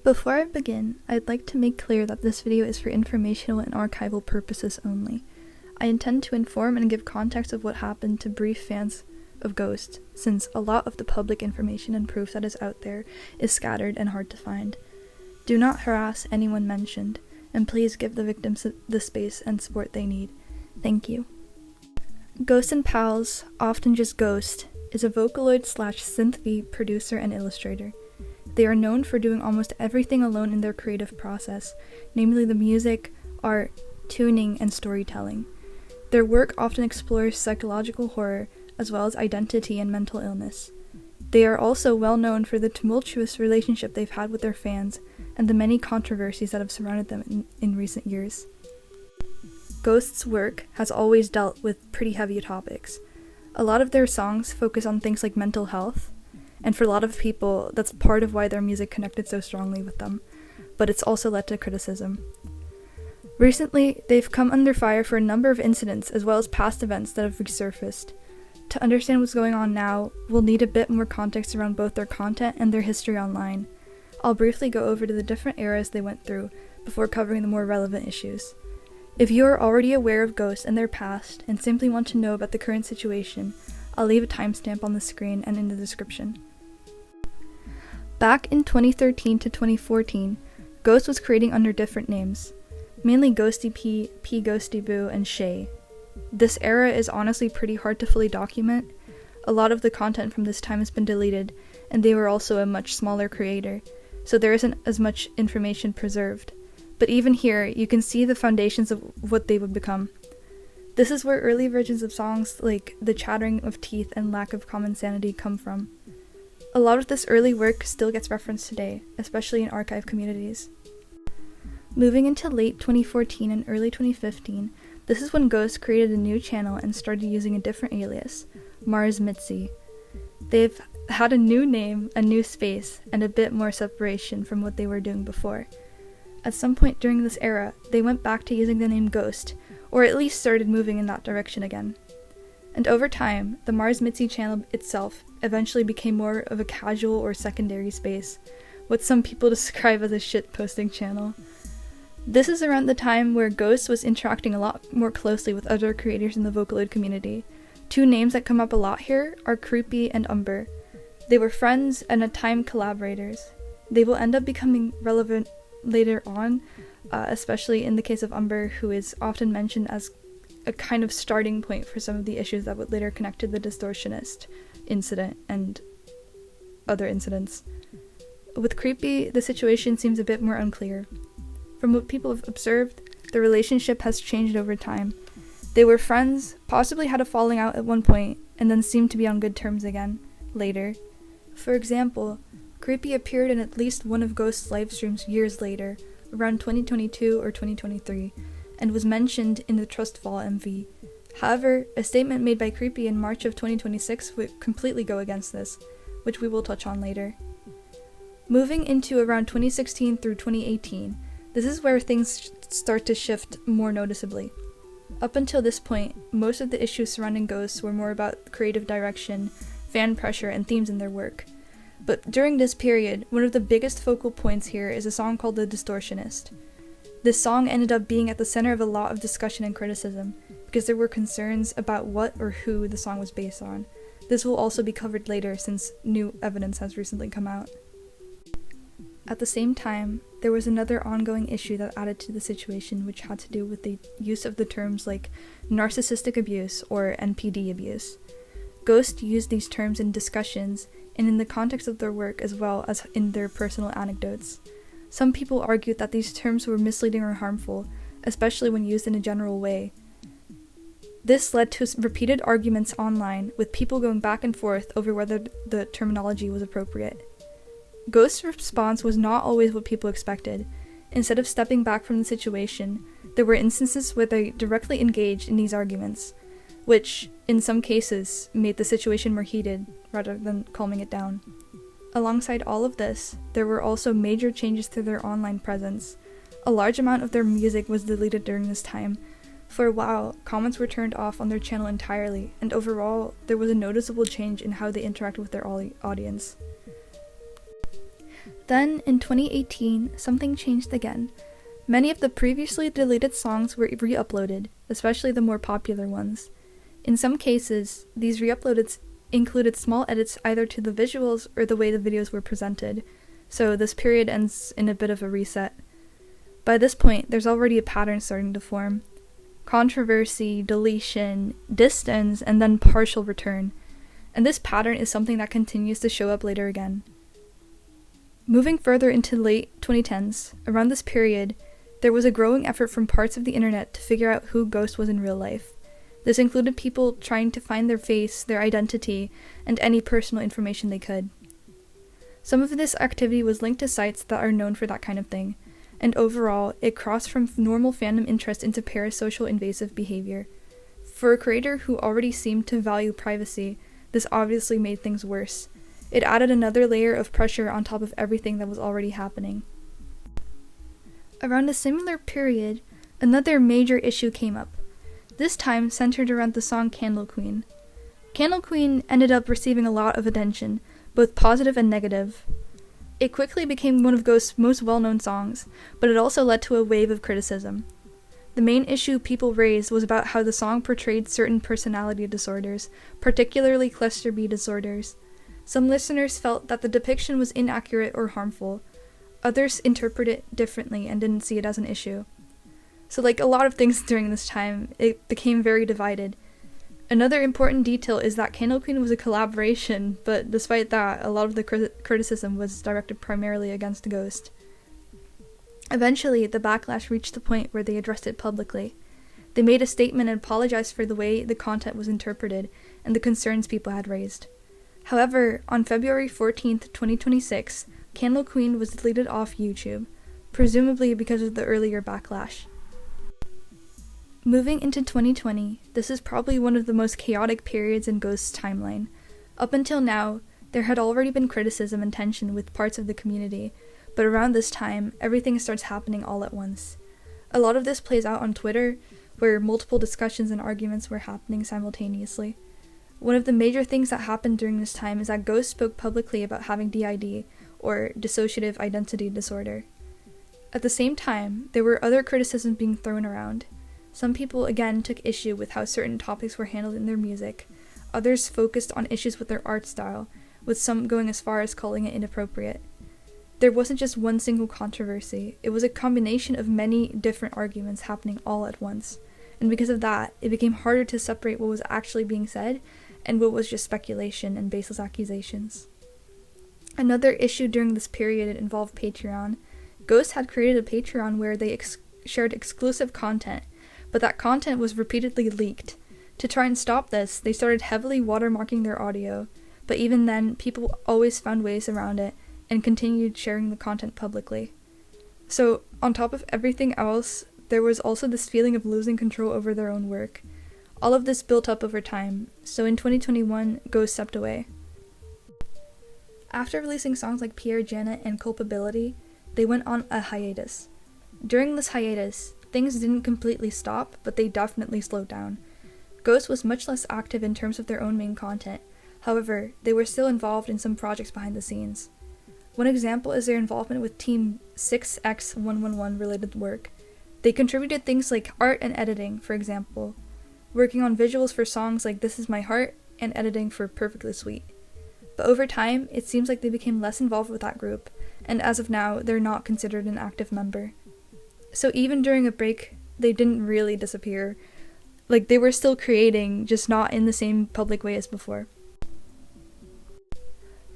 Before I begin, I'd like to make clear that this video is for informational and archival purposes only. I intend to inform and give context of what happened to brief fans of Ghost, since a lot of the public information and proof that is out there is scattered and hard to find. Do not harass anyone mentioned, and please give the victims the space and support they need. Thank you. Ghost and Pals, often just Ghost, is a vocaloid / synthv producer and illustrator. They are known for doing almost everything alone in their creative process, namely the music, art, tuning, and storytelling. Their work often explores psychological horror, as well as identity and mental illness. They are also well known for the tumultuous relationship they've had with their fans, and the many controversies that have surrounded them in recent years. Ghost's work has always dealt with pretty heavy topics. A lot of their songs focus on things like mental health, and for a lot of people, that's part of why their music connected so strongly with them, but it's also led to criticism. Recently, they've come under fire for a number of incidents as well as past events that have resurfaced. To understand what's going on now, we'll need a bit more context around both their content and their history online. I'll briefly go over to the different eras they went through before covering the more relevant issues. If you are already aware of Ghost and their past and simply want to know about the current situation, I'll leave a timestamp on the screen and in the description. Back in 2013 to 2014, Ghost was creating under different names, mainly Ghosty P, P Ghosty Boo, and Shay. This era is honestly pretty hard to fully document. A lot of the content from this time has been deleted, and they were also a much smaller creator, so there isn't as much information preserved. But even here, you can see the foundations of what they would become. This is where early versions of songs like the chattering of teeth and lack of common sanity come from. A lot of this early work still gets referenced today, especially in archive communities. Moving into late 2014 and early 2015, this is when Ghost created a new channel and started using a different alias, Mitsy. They've had a new name, a new space, and a bit more separation from what they were doing before. At some point during this era, they went back to using the name Ghost, or at least started moving in that direction again. And over time, the Mitsy channel itself eventually became more of a casual or secondary space, what some people describe as a shit-posting channel. This is around the time where Ghost was interacting a lot more closely with other creators in the vocaloid community. Two names that come up a lot here are Creepy and Umber. They were friends and at time collaborators. They will end up becoming relevant later on, especially in the case of Umber, who is often mentioned as a kind of starting point for some of the issues that would later connect to the Distortionist incident and other incidents. With Creepy, the situation seems a bit more unclear. From what people have observed, the relationship has changed over time. They were friends, possibly had a falling out at one point, and then seemed to be on good terms again, later. For example, Creepy appeared in at least one of Ghost's live streams years later, around 2022 or 2023, and was mentioned in the Trustfall MV. However, a statement made by Creepy in March of 2026 would completely go against this, which we will touch on later. Moving into around 2016 through 2018, this is where things start to shift more noticeably. Up until this point, most of the issues surrounding Ghosts were more about creative direction, fan pressure, and themes in their work. But during this period, one of the biggest focal points here is a song called The Distortionist. This song ended up being at the center of a lot of discussion and criticism, because there were concerns about what or who the song was based on. This will also be covered later since new evidence has recently come out. At the same time, there was another ongoing issue that added to the situation, which had to do with the use of the terms like narcissistic abuse or NPD abuse. Ghost used these terms in discussions and in the context of their work as well as in their personal anecdotes. Some people argued that these terms were misleading or harmful, especially when used in a general way. This led to repeated arguments online, with people going back and forth over whether the terminology was appropriate. Ghost's response was not always what people expected. Instead of stepping back from the situation, there were instances where they directly engaged in these arguments, which, in some cases, made the situation more heated rather than calming it down. Alongside all of this, there were also major changes to their online presence. A large amount of their music was deleted during this time. For a while, comments were turned off on their channel entirely, and overall, there was a noticeable change in how they interact with their audience. Then, in 2018, something changed again. Many of the previously deleted songs were re-uploaded, especially the more popular ones. In some cases, these re-uploaded included small edits either to the visuals or the way the videos were presented, so this period ends in a bit of a reset. By this point, there's already a pattern starting to form. Controversy, deletion, distance, and then partial return. And this pattern is something that continues to show up later again. Moving further into late 2010s, around this period, there was a growing effort from parts of the internet to figure out who Ghost was in real life. This included people trying to find their face, their identity, and any personal information they could. Some of this activity was linked to sites that are known for that kind of thing, and overall, it crossed from normal fandom interest into parasocial invasive behavior. For a creator who already seemed to value privacy, this obviously made things worse. It added another layer of pressure on top of everything that was already happening. Around a similar period, another major issue came up, this time centered around the song Candle Queen. Candle Queen ended up receiving a lot of attention, both positive and negative. It quickly became one of Ghost's most well-known songs, but it also led to a wave of criticism. The main issue people raised was about how the song portrayed certain personality disorders, particularly cluster B disorders. Some listeners felt that the depiction was inaccurate or harmful. Others interpreted it differently and didn't see it as an issue. So like a lot of things during this time, it became very divided. Another important detail is that Candle Queen was a collaboration, but despite that, a lot of the criticism was directed primarily against Ghost. Eventually, the backlash reached the point where they addressed it publicly. They made a statement and apologized for the way the content was interpreted and the concerns people had raised. However, on February 14th, 2026, Candle Queen was deleted off YouTube, presumably because of the earlier backlash. Moving into 2020, this is probably one of the most chaotic periods in Ghost's timeline. Up until now, there had already been criticism and tension with parts of the community, but around this time, everything starts happening all at once. A lot of this plays out on Twitter, where multiple discussions and arguments were happening simultaneously. One of the major things that happened during this time is that Ghost spoke publicly about having DID, or dissociative identity disorder. At the same time, there were other criticisms being thrown around. Some people again took issue with how certain topics were handled in their music. Others focused on issues with their art style, with some going as far as calling it inappropriate. There wasn't just one single controversy, it was a combination of many different arguments happening all at once. And because of that, it became harder to separate what was actually being said and what was just speculation and baseless accusations. Another issue during this period involved Patreon. Ghost had created a Patreon where they shared exclusive content, but that content was repeatedly leaked. To try and stop this, they started heavily watermarking their audio, but even then, people always found ways around it and continued sharing the content publicly. So, on top of everything else, there was also this feeling of losing control over their own work. All of this built up over time, so in 2021, Ghost stepped away. After releasing songs like Pierre Janet and Culpability, they went on a hiatus. During this hiatus, things didn't completely stop, but they definitely slowed down. Ghost was much less active in terms of their own main content. However, they were still involved in some projects behind the scenes. One example is their involvement with Team 6X111 related work. They contributed things like art and editing, for example, working on visuals for songs like This Is My Heart and editing for Perfectly Sweet. But over time, it seems like they became less involved with that group, and as of now, they're not considered an active member. So even during a break, they didn't really disappear. Like, they were still creating, just not in the same public way as before.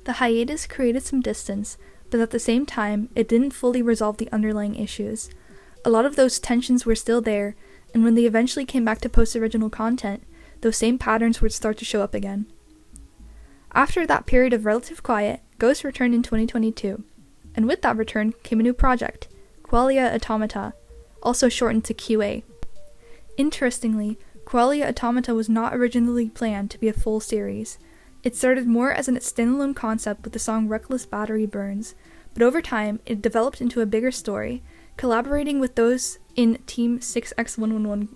The hiatus created some distance, but at the same time, it didn't fully resolve the underlying issues. A lot of those tensions were still there, and when they eventually came back to post original content, those same patterns would start to show up again. After that period of relative quiet, Ghost returned in 2022, and with that return came a new project, Qualia Automata, also shortened to QA. Interestingly, Qualia Automata was not originally planned to be a full series. It started more as a standalone concept with the song Reckless Battery Burns, but over time it developed into a bigger story, collaborating with those in Team 6X111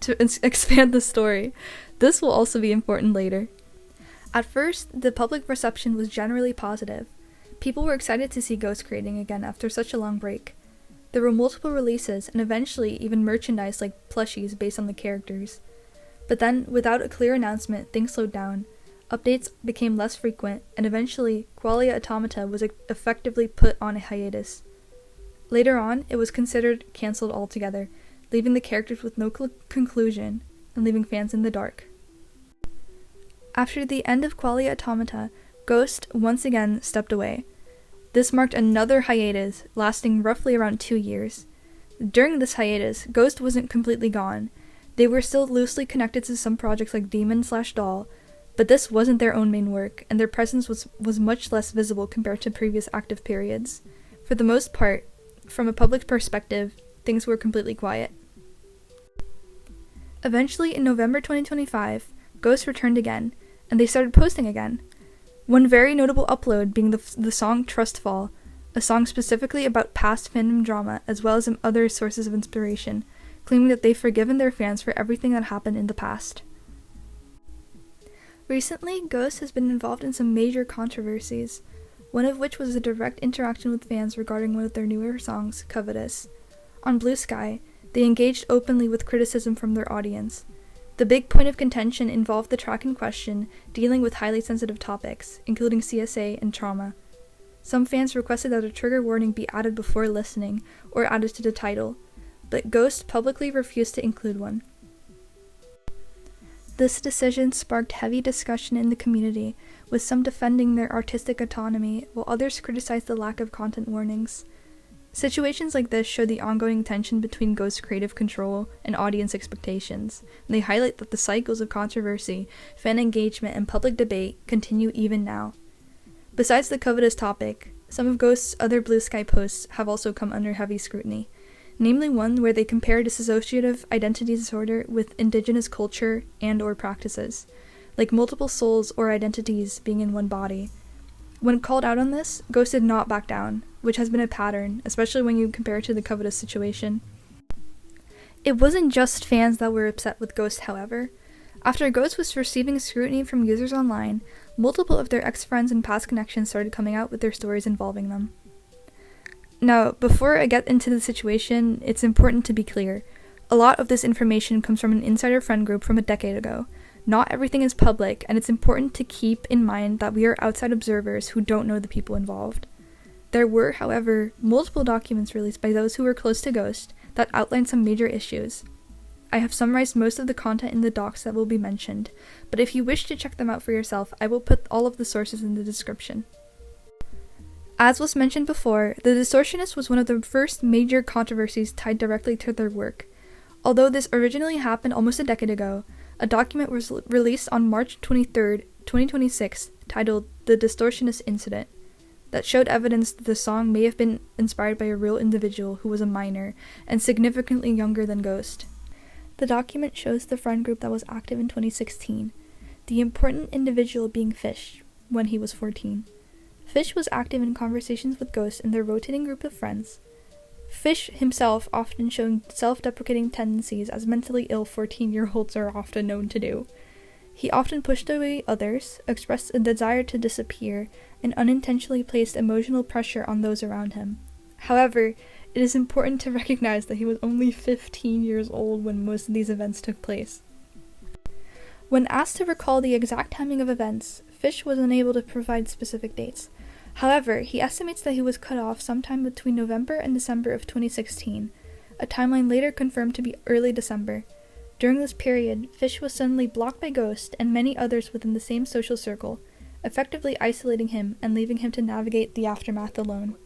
to expand the story. This will also be important later. At first, the public reception was generally positive. People were excited to see Ghost creating again after such a long break. There were multiple releases and eventually even merchandise like plushies based on the characters. But then, without a clear announcement, things slowed down. Updates became less frequent, and eventually, Qualia Automata was effectively put on a hiatus. Later on, it was considered cancelled altogether, leaving the characters with no conclusion and leaving fans in the dark. After the end of Qualia Automata, Ghost once again stepped away. This marked another hiatus, lasting roughly around 2 years. During this hiatus, Ghost wasn't completely gone. They were still loosely connected to some projects like Demon/Doll, but this wasn't their own main work, and their presence was much less visible compared to previous active periods. For the most part, from a public perspective, things were completely quiet. Eventually, in November 2025, Ghost returned again, and they started posting again. One very notable upload being the song Trustfall, a song specifically about past fandom drama as well as other sources of inspiration, claiming that they've forgiven their fans for everything that happened in the past. Recently, Ghost has been involved in some major controversies, one of which was a direct interaction with fans regarding one of their newer songs, Covetous. On Blue Sky, they engaged openly with criticism from their audience. The big point of contention involved the track in question dealing with highly sensitive topics, including CSA and trauma. Some fans requested that a trigger warning be added before listening, or added to the title, but Ghost publicly refused to include one. This decision sparked heavy discussion in the community, with some defending their artistic autonomy, while others criticized the lack of content warnings. Situations like this show the ongoing tension between Ghost's creative control and audience expectations, and they highlight that the cycles of controversy, fan engagement, and public debate continue even now. Besides the covetous topic, some of Ghost's other Blue Sky posts have also come under heavy scrutiny, namely one where they compare dissociative identity disorder with indigenous culture and/or practices, like multiple souls or identities being in one body. When called out on this, Ghost did not back down, which has been a pattern, especially when you compare it to the covetous situation. It wasn't just fans that were upset with Ghost, however. After Ghost was receiving scrutiny from users online, multiple of their ex-friends and past connections started coming out with their stories involving them. Now, before I get into the situation, it's important to be clear. A lot of this information comes from an insider friend group from a decade ago. Not everything is public, and it's important to keep in mind that we are outside observers who don't know the people involved. There were, however, multiple documents released by those who were close to Ghost that outlined some major issues. I have summarized most of the content in the docs that will be mentioned, but if you wish to check them out for yourself, I will put all of the sources in the description. As was mentioned before, the Distortionist was one of the first major controversies tied directly to their work. Although this originally happened almost a decade ago, a document was released on March 23, 2026, titled The Distortionist Incident, that showed evidence that the song may have been inspired by a real individual who was a minor and significantly younger than Ghost. The document shows the friend group that was active in 2016, the important individual being Fish, when he was 14. Fish was active in conversations with Ghost in their rotating group of friends. Fish himself often showing self-deprecating tendencies as mentally ill 14-year-olds are often known to do. He often pushed away others, expressed a desire to disappear, and unintentionally placed emotional pressure on those around him. However, it is important to recognize that he was only 15 years old when most of these events took place. When asked to recall the exact timing of events, Fish was unable to provide specific dates. However, he estimates that he was cut off sometime between November and December of 2016, a timeline later confirmed to be early December. During this period, Fish was suddenly blocked by Ghost and many others within the same social circle, effectively isolating him and leaving him to navigate the aftermath alone.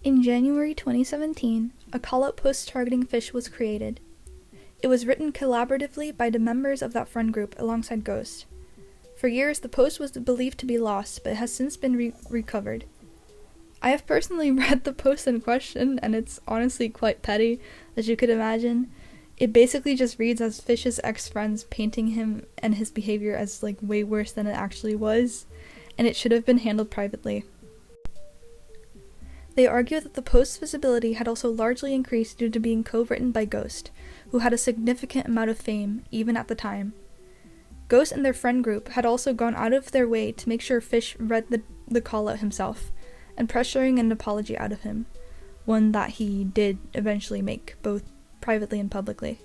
In January 2017, a call-out post targeting Fish was created. It was written collaboratively by the members of that friend group alongside Ghost. For years, the post was believed to be lost, but has since been recovered. I have personally read the post in question, and it's honestly quite petty, as you could imagine. It basically just reads as Fish's ex-friends painting him and his behavior as way worse than it actually was, and it should have been handled privately. They argue that the post's visibility had also largely increased due to being co-written by Ghost, who had a significant amount of fame, even at the time. Ghost and their friend group had also gone out of their way to make sure Fish read the call-out himself. and pressuring an apology out of him, one that he did eventually make, both privately and publicly.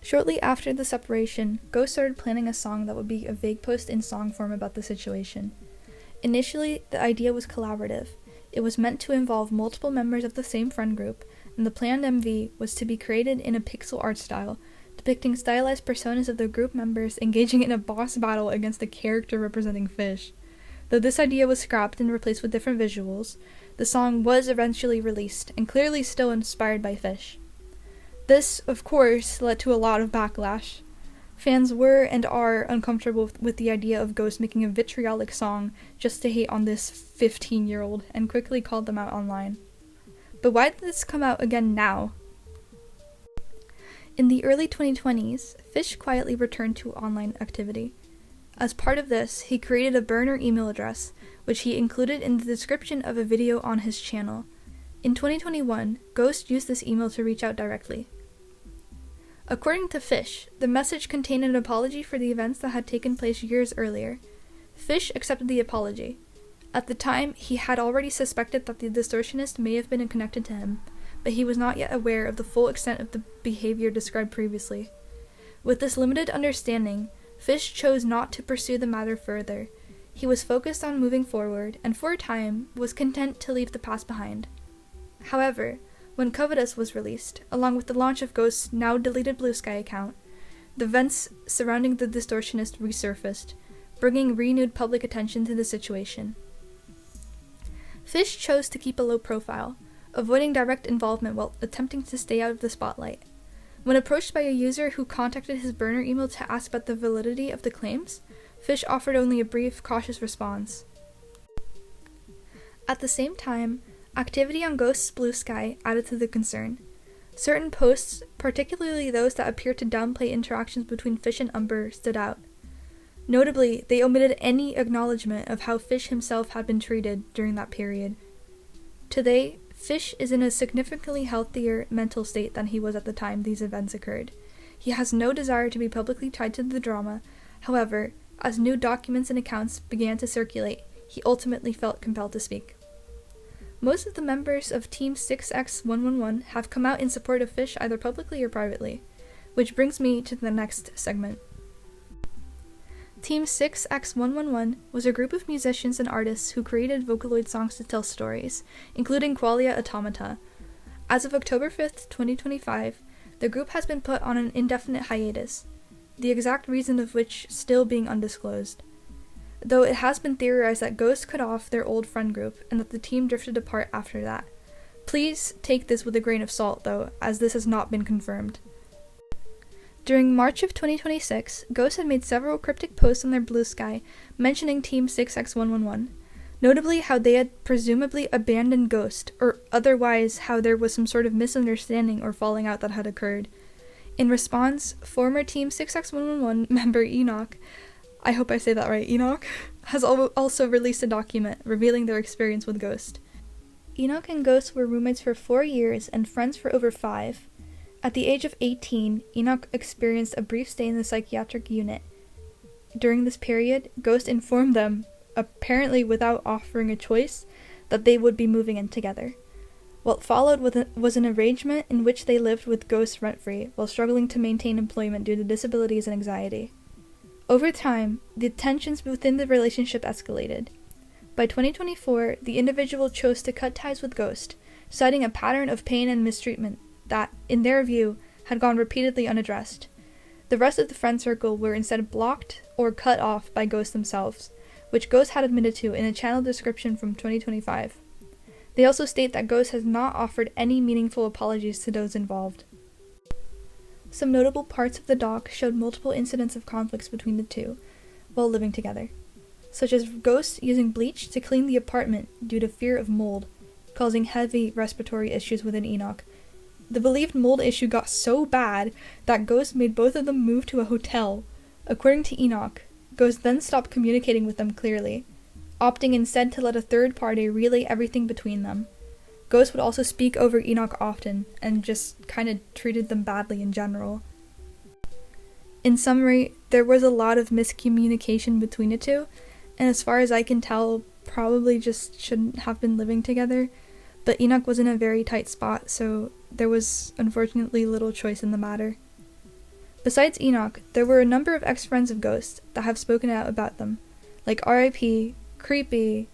Shortly after the separation, Ghost started planning a song that would be a vague post in song form about the situation. Initially, the idea was collaborative. It was meant to involve multiple members of the same friend group, and the planned MV was to be created in a pixel art style, depicting stylized personas of the group members engaging in a boss battle against a character representing Fish. Though this idea was scrapped and replaced with different visuals, the song was eventually released, and clearly still inspired by Fish. This, of course, led to a lot of backlash. Fans were and are uncomfortable with the idea of Ghost making a vitriolic song just to hate on this 15-year-old, and quickly called them out online. But why did this come out again now? In the early 2020s, Fish quietly returned to online activity. As part of this, he created a burner email address, which he included in the description of a video on his channel. In 2021, Ghost used this email to reach out directly. According to Fish, the message contained an apology for the events that had taken place years earlier. Fish accepted the apology. At the time, he had already suspected that the Distortionist may have been connected to him, but he was not yet aware of the full extent of the behavior described previously. With this limited understanding, Fish chose not to pursue the matter further. He was focused on moving forward, and for a time, was content to leave the past behind. However, when Hiatus was released, along with the launch of Ghost's now deleted Blue Sky account, the events surrounding the Distortionist resurfaced, bringing renewed public attention to the situation. Fish chose to keep a low profile, avoiding direct involvement while attempting to stay out of the spotlight. When approached by a user who contacted his burner email to ask about the validity of the claims, Fish offered only a brief, cautious response. At the same time, activity on Ghost's Blue Sky added to the concern. Certain posts, particularly those that appeared to downplay interactions between Fish and Umber, stood out. Notably, they omitted any acknowledgement of how Fish himself had been treated during that period. Today, Fish is in a significantly healthier mental state than he was at the time these events occurred. He has no desire to be publicly tied to the drama. However, as new documents and accounts began to circulate, he ultimately felt compelled to speak. Most of the members of Team 6X111 have come out in support of Fish either publicly or privately, which brings me to the next segment. Team 6X111 was a group of musicians and artists who created vocaloid songs to tell stories, including Qualia Automata. As of October 5th, 2025, the group has been put on an indefinite hiatus, the exact reason of which still being undisclosed. Though it has been theorized that Ghost cut off their old friend group and that the team drifted apart after that. Please take this with a grain of salt, though, as this has not been confirmed. During March of 2026, Ghost had made several cryptic posts on their Blue Sky mentioning Team 6X111, notably how they had presumably abandoned Ghost, or otherwise how there was some sort of misunderstanding or falling out that had occurred. In response, former Team 6X111 member Enoch, I hope I say that right, Enoch, has also released a document revealing their experience with Ghost. Enoch and Ghost were roommates for 4 years and friends for over 5. At the age of 18, Enoch experienced a brief stay in the psychiatric unit. During this period, Ghost informed them, apparently without offering a choice, that they would be moving in together. What followed was an arrangement in which they lived with Ghost rent-free while struggling to maintain employment due to disabilities and anxiety. Over time, the tensions within the relationship escalated. By 2024, the individual chose to cut ties with Ghost, citing a pattern of pain and mistreatment that, in their view, had gone repeatedly unaddressed. The rest of the friend circle were instead blocked or cut off by Ghost themselves, which Ghost had admitted to in a channel description from 2025. They also state that Ghost has not offered any meaningful apologies to those involved. Some notable parts of the doc showed multiple incidents of conflicts between the two while living together, such as Ghost using bleach to clean the apartment due to fear of mold, causing heavy respiratory issues within Enoch. The believed mold issue got so bad that Ghost made both of them move to a hotel. According to Enoch, Ghost then stopped communicating with them clearly, opting instead to let a third party relay everything between them. Ghost would also speak over Enoch often, and just kinda treated them badly in general. In summary, there was a lot of miscommunication between the two, and as far as I can tell, probably just shouldn't have been living together, but Enoch was in a very tight spot, so there was unfortunately little choice in the matter. Besides Enoch, there were a number of ex-friends of Ghost that have spoken out about them, like RIP, Creepy,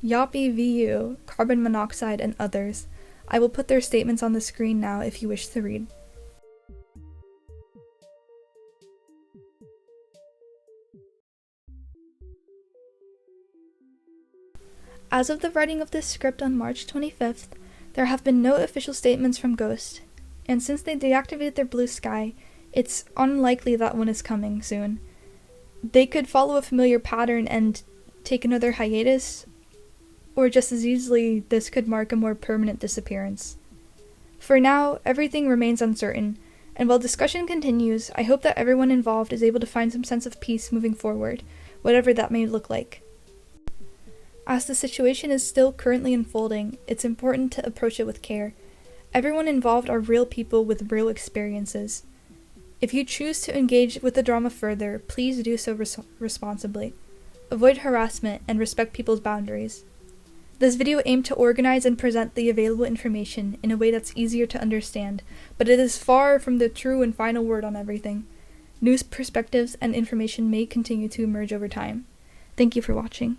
Yoppy VU, Carbon Monoxide, and others. I will put their statements on the screen now if you wish to read. As of the writing of this script on March 25th, there have been no official statements from Ghost, and since they deactivated their blue sky, it's unlikely that one is coming soon. They could follow a familiar pattern and take another hiatus, or just as easily, this could mark a more permanent disappearance. For now, everything remains uncertain, and while discussion continues, I hope that everyone involved is able to find some sense of peace moving forward, whatever that may look like. As the situation is still currently unfolding, it's important to approach it with care. Everyone involved are real people with real experiences. If you choose to engage with the drama further, please do so responsibly. Avoid harassment and respect people's boundaries. This video aimed to organize and present the available information in a way that's easier to understand, but it is far from the true and final word on everything. New perspectives and information may continue to emerge over time. Thank you for watching.